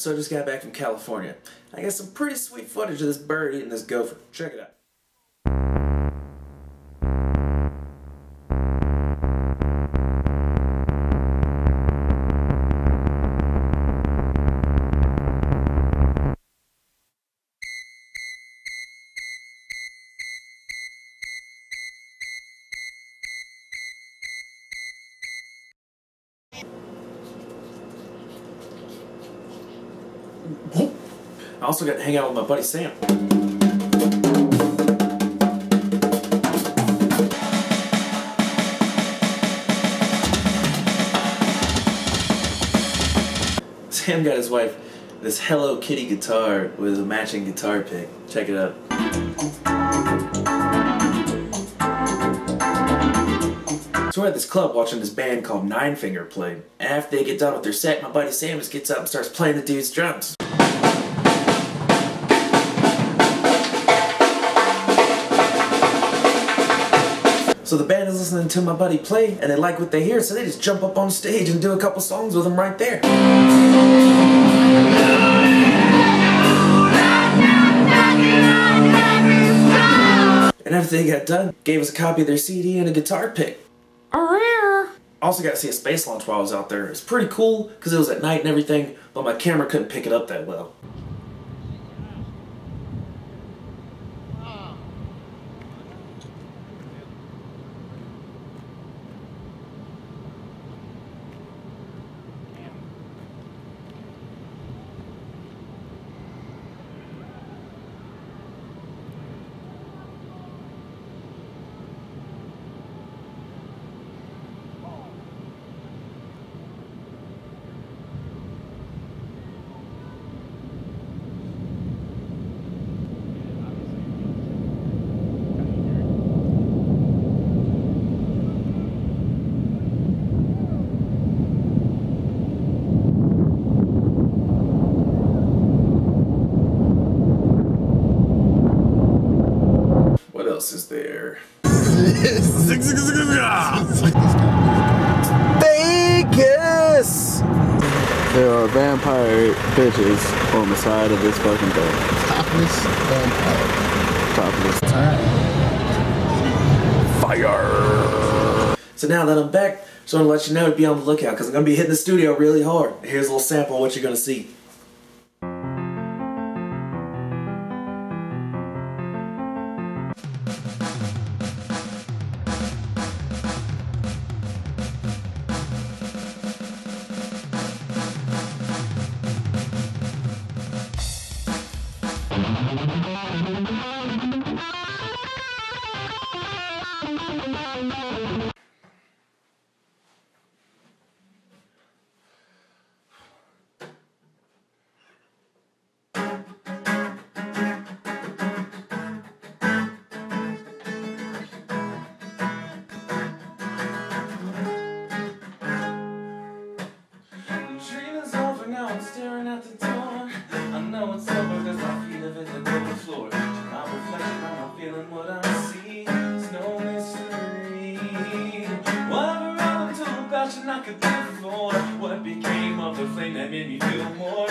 So I just got back from California. I got some pretty sweet footage of this bird eating this gopher. Check it out. I also got to hang out with my buddy Sam. Sam got his wife this Hello Kitty guitar with a matching guitar pick. Check it out. So we're at this club watching this band called Nine Finger play. And after they get done with their set, my buddy Sam just gets up and starts playing the dude's drums. So the band is listening to my buddy play, and they like what they hear, so they just jump up on stage and do a couple songs with him right there. And after they got done, gave us a copy of their CD and a guitar pick. Also got to see a space launch while I was out there. It's pretty cool, because it was at night and everything, but my camera couldn't pick it up that well. What else is there? Vegas! There are vampire bitches on the side of this fucking thing. Topless vampire. Topless. Fire! So now that I'm back, just want to let you know to be on the lookout, because I'm going to be hitting the studio really hard. Here's a little sample of what you're going to see. I'm staring at the door. I know it's over cause my feet have hit the golden floor. To my reflection, I'm not feeling what I see. It's no mystery. Whatever happened to a passion I could live for? What became of the flame that made me feel more?